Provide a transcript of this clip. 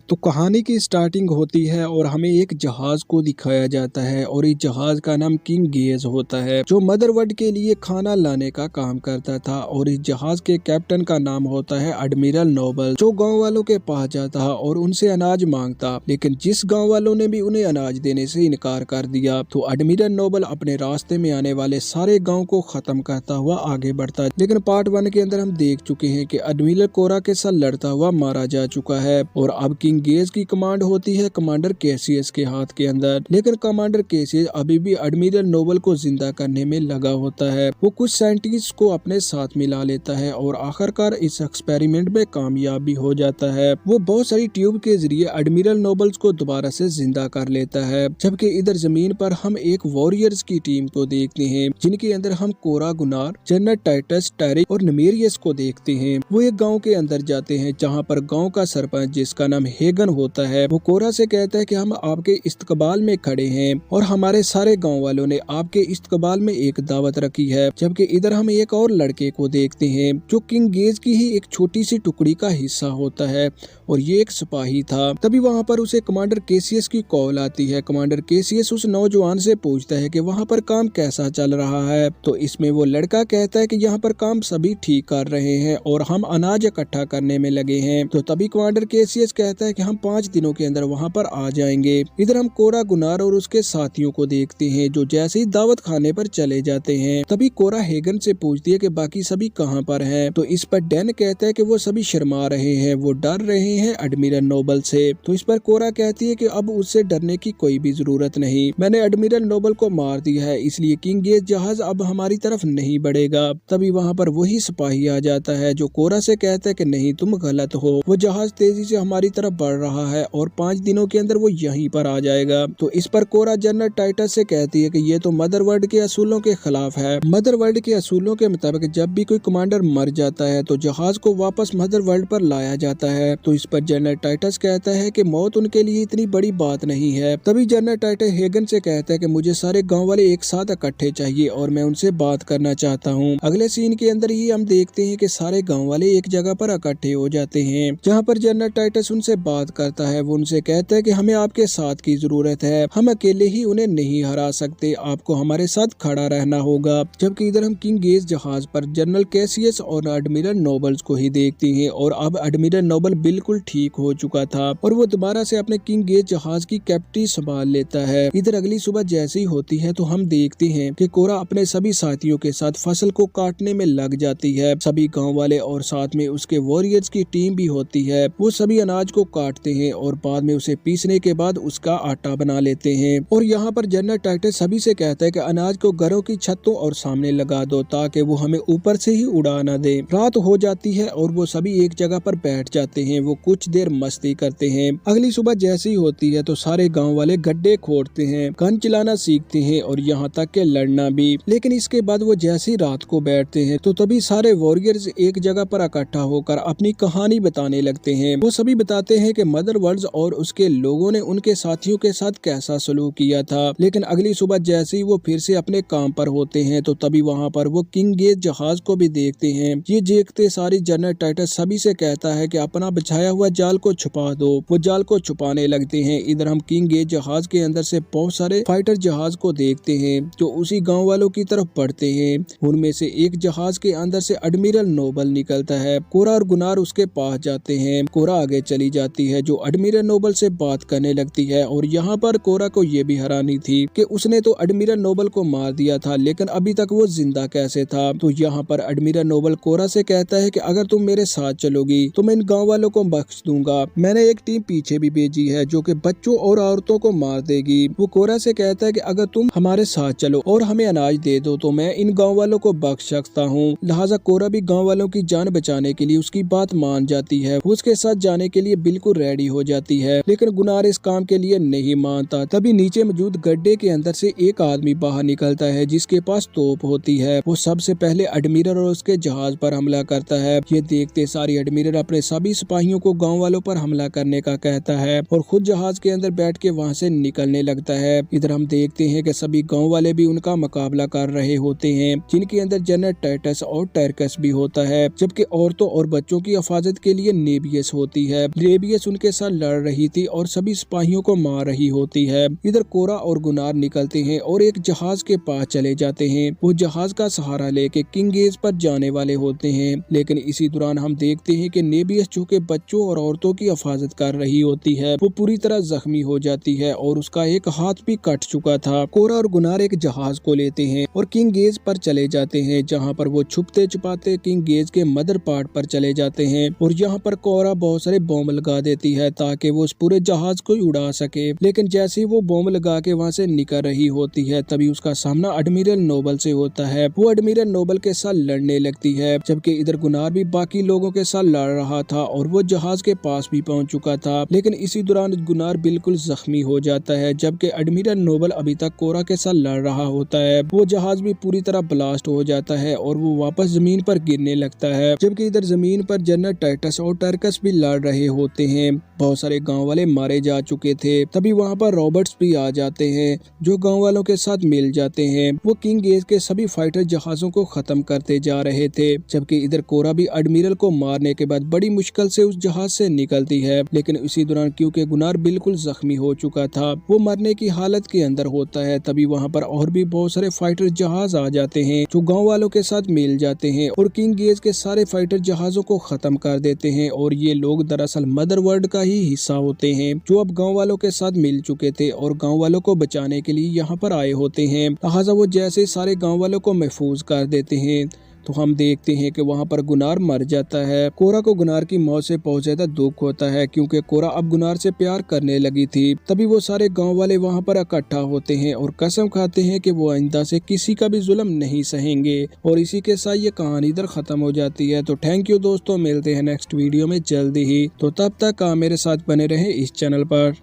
तो कहानी की स्टार्टिंग होती है और हमें एक जहाज को दिखाया जाता है और इस जहाज का नाम किंग गेज होता है जो मदरवड के लिए खाना लाने का काम करता था। और इस जहाज के कैप्टन का नाम होता है एडमिरल नोबल, जो गांव वालों के पास जाता और उनसे अनाज मांगता, लेकिन जिस गांव वालों ने भी उन्हें अनाज देने से इनकार कर दिया तो एडमिरल नोबल अपने रास्ते में आने वाले सारे गाँव को खत्म करता हुआ आगे बढ़ता। लेकिन पार्ट 1 के अंदर हम देख चुके हैं कि एडमिरल कोरा के साथ लड़ता हुआ मारा जा चुका है और अब किंग गेज की कमांड होती है कमांडर कैसियस के हाथ के अंदर। लेकिन कमांडर कैसियस अभी भी एडमिरल नोबल को जिंदा करने में लगा होता है। वो कुछ साइंटिस्ट को अपने साथ मिला लेता है और आखिरकार इस एक्सपेरिमेंट में कामयाब भी हो जाता है। वो बहुत सारी ट्यूब के जरिए एडमिरल नोबल्स को दोबारा से जिंदा कर लेता है। जबकि इधर जमीन पर हम एक वॉरियर्स की टीम को देखते हैं जिनके अंदर हम कोरा गुनार, जनरल टाइटस, टैरिक और नमेरियस को देखते हैं। वो एक गाँव के अंदर जाते हैं जहाँ पर गाँव का सरपंच, जिसका नाम हेगन होता है, वो कोरा से कहता है कि हम आपके इस्तकबाल में खड़े हैं और हमारे सारे गांव वालों ने आपके इस्तकबाल में एक दावत रखी है। जबकि इधर हम एक और लड़के को देखते हैं जो किंग गेज की ही एक छोटी सी टुकड़ी का हिस्सा होता है और ये एक सिपाही था। तभी वहाँ पर उसे कमांडर कैसियस की कॉल आती है। कमांडर कैसियस उस नौजवान से पूछता है कि वहाँ पर काम कैसा चल रहा है। तो इसमें वो लड़का कहता है कि यहाँ पर काम सभी ठीक कर रहे हैं और हम अनाज इकट्ठा करने में लगे हैं। तो तभी कमांडर कैसियस कहता है कि हम 5 दिनों के अंदर वहाँ पर आ जाएंगे। इधर हम कोरा गुनार और उसके साथियों को देखते हैं जो जैसे ही दावत खाने पर चले जाते हैं। तभी कोरा हेगन से पूछती है कि बाकी सभी कहाँ पर हैं। तो इस पर डैन कहता है कि वो सभी शर्मा रहे हैं, वो डर रहे हैं एडमिरल नोबल से। तो इस पर कोरा कहती है कि अब उससे डरने की कोई भी जरूरत नहीं, मैंने एडमिरल नोबल को मार दिया है, इसलिए किंग गेज जहाज अब हमारी तरफ नहीं बढ़ेगा। तभी वहाँ पर वही सिपाही आ जाता है जो कोरा से कहता है कि नहीं, तुम गलत हो, वो जहाज तेजी से हमारी तरफ बढ़ रहा है और 5 दिनों के अंदर वो यहीं पर आ जाएगा। तो इस पर कोरा जनरल टाइटस से कहती है कि ये तो मदरवर्ल्ड के असूलों के खिलाफ है। मदरवर्ल्ड के असूलों के मुताबिक जब भी कोई कमांडर मर जाता है तो जहाज को वापस मदरवर्ल्ड पर लाया जाता है। तो इस पर जनरल टाइटस कहता है कि मौत उनके लिए इतनी बड़ी बात नहीं है। तभी जनरल टाइटस हेगन से कहता है कि मुझे सारे गाँव वाले एक साथ इकट्ठे चाहिए और मैं उनसे बात करना चाहता हूँ। अगले सीन के अंदर ही हम देखते हैं कि सारे गाँव वाले एक जगह पर इकट्ठे हो जाते हैं जहाँ पर जनरल टाइटस उनसे बात करता है। वो उनसे कहता है कि हमें आपके साथ की जरूरत है, हम अकेले ही उन्हें नहीं हरा सकते, आपको हमारे साथ खड़ा रहना होगा। जबकि इधर हम किंग गेज जहाज पर जनरल कैसियस और एडमिरल नोबल्स को ही देखते हैं और अब एडमिरल नोबल बिल्कुल ठीक हो चुका था और वो दोबारा से अपने किंग गेज जहाज की कैप्टनी संभाल लेता है। इधर अगली सुबह जैसे ही होती है तो हम देखते हैं कि कोरा अपने सभी साथियों के साथ फसल को काटने में लग जाती है। सभी गाँव वाले और साथ में उसके वॉरियर्स की टीम भी होती है। वो सभी अनाज को काटते हैं और बाद में उसे पीसने के बाद उसका आटा बना लेते हैं। और यहाँ पर जनरल टाइटस सभी से कहता है कि अनाज को घरों की छतों और सामने लगा दो ताकि वो हमें ऊपर से ही उड़ा न दे। रात हो जाती है और वो सभी एक जगह पर बैठ जाते हैं। वो कुछ देर मस्ती करते हैं। अगली सुबह जैसी होती है तो सारे गाँव वाले गड्ढे खोदते हैं, गन चलाना सीखते हैं और यहाँ तक के लड़ना भी। लेकिन इसके बाद वो जैसी रात को बैठते हैं तो तभी सारे वॉरियर्स एक जगह पर इकट्ठा होकर अपनी कहानी बताने लगते हैं। वो सभी बताते हैं कि मदरवर्ल्ड और उसके लोगों ने उनके साथियों के साथ कैसा सलूक किया था। लेकिन अगली सुबह जैसे ही वो फिर से अपने काम पर होते हैं तो तभी वहाँ पर वो किंग गेज जहाज को भी देखते हैं। ये देखते सारी जनरल टाइटस सभी से कहता है कि अपना बिछाया हुआ जाल को छुपा दो। वो जाल को छुपाने लगते हैं। इधर हम किंग गेज जहाज के अंदर से बहुत सारे फाइटर जहाज को देखते हैं जो उसी गाँव वालों की तरफ बढ़ते हैं। उनमें से एक जहाज के अंदर से एडमिरल नोबल निकलता है। कोरा और गुनार उसके पास जाते हैं। कोरा आगे चली जाती है जो एडमिरल नोबल से बात करने लगती है और यहाँ पर कोरा को ये भी हैरानी थी कि उसने तो एडमिरल नोबल को मार दिया था लेकिन अभी तक वो जिंदा कैसे था। तो यहाँ पर एडमिरल नोबल कोरा से कहता है कि अगर तुम मेरे साथ चलोगी तो मैं इन गाँव वालों को बख्श दूंगा। मैंने एक टीम पीछे भी भेजी है जो कि बच्चों और औरतों को मार देगी। वो कोरा से कहता है कि अगर तुम हमारे साथ चलो और हमें अनाज दे दो तो मैं इन गाँव वालों को बख्श सकता हूँ। लिहाजा कोरा भी गाँव वालों की जान बचाने के लिए उसकी बात मान जाती है। वो उसके साथ जाने के लिए बिल्कुल रेडी हो जाती है लेकिन गुनार इस काम के लिए नहीं मानता। तभी नीचे मौजूद गड्ढे के अंदर से एक आदमी बाहर निकलता है जिसके पास तोप होती है। वो सबसे पहले एडमिरल और उसके जहाज पर हमला करता है। ये देखते सारी एडमिरल अपने सभी सिपाहियों को गाँव वालों पर हमला करने का कहता है और खुद जहाज के अंदर बैठ के वहाँ से निकलने लगता है। इधर हम देखते हैं कि सभी गाँव वाले भी उनका मुकाबला कर रहे होते हैं जिनके अंदर जनरल टाइटस और टैरकस भी होता है। जबकि औरतों और बच्चों की हिफाजत के लिए नेबियस होती है। नेबियस नेबियस उनके साथ लड़ रही थी और सभी सिपाहियों को मार रही होती है। इधर कोरा और गुनार निकलते हैं और एक जहाज के पास चले जाते हैं। वो जहाज का सहारा लेके किंग गेज पर जाने वाले होते हैं, लेकिन इसी दौरान हम देखते हैं कि नेबियस जो के बच्चों और औरतों की हिफाजत कर रही होती है, वो पूरी तरह जख्मी हो जाती है और उसका एक हाथ भी कट चुका था। कोरा और गुनार एक जहाज को लेते हैं और किंग गेज पर चले जाते हैं, जहाँ पर वो छुपते छुपाते किंग गेज के मदर पार्ट पर चले जाते हैं और यहाँ पर कोरा बहुत सारे बॉम्ब लगा देती है ताकि वो उस पूरे जहाज को उड़ा सके। लेकिन जैसे ही वो बॉम्ब लगा के वहाँ से निकल रही होती है, तभी उसका सामना एडमिरल नोबल से होता है। वो एडमिरल नोबल के साथ लड़ने लगती है, जबकि इधर गुनार भी बाकी लोगों के साथ लड़ रहा था और वो जहाज के पास भी पहुंच चुका था। लेकिन इसी दौरान गुनार बिल्कुल जख्मी हो जाता है, जबकि एडमिरल नोबल अभी तक कोरा के साथ लड़ रहा होता है। वो जहाज भी पूरी तरह ब्लास्ट हो जाता है और वो वापस जमीन पर गिरने लगता है, जबकि इधर जमीन पर जनरल टाइटस और टर्कस भी लड़ रहे होते हैं। बहुत सारे गांव वाले मारे जा चुके थे। तभी वहाँ पर रॉबर्ट्स भी आ जाते हैं, जो गांव वालों के साथ मिल जाते हैं। वो किंग गेज के सभी फाइटर जहाजों को खत्म करते जा रहे थे, जबकि इधर कोरा भी एडमिरल को मारने के बाद बड़ी मुश्किल से उस जहाज से निकलती है। लेकिन इसी दौरान क्योंकि गुनार बिल्कुल जख्मी हो चुका था, वो मरने की हालत के अंदर होता है। तभी वहाँ पर और भी बहुत सारे फाइटर जहाज आ जाते हैं, जो गाँव वालों के साथ मिल जाते हैं और किंग गेज के सारे फाइटर जहाजों को खत्म कर देते हैं। और ये लोग दरअसल मदर वर्ल्ड का ही हिस्सा होते हैं, जो अब गांव वालों के साथ मिल चुके थे और गांव वालों को बचाने के लिए यहाँ पर आए होते हैं। लिहाजा वो जैसे सारे गांव वालों को महफूज कर देते हैं, तो हम देखते हैं कि वहाँ पर गुनार मर जाता है। कोरा को गुनार की मौत से बहुत ज्यादा दुख होता है, क्योंकि कोरा अब गुनार से प्यार करने लगी थी। तभी वो सारे गांव वाले वहाँ पर इकट्ठा होते हैं और कसम खाते हैं कि वो आइंदा से किसी का भी जुल्म नहीं सहेंगे। और इसी के साथ ये कहानी इधर खत्म हो जाती है। तो थैंक यू दोस्तों, मिलते हैं नेक्स्ट वीडियो में जल्दी ही। तो तब तक आप मेरे साथ बने रहे इस चैनल पर।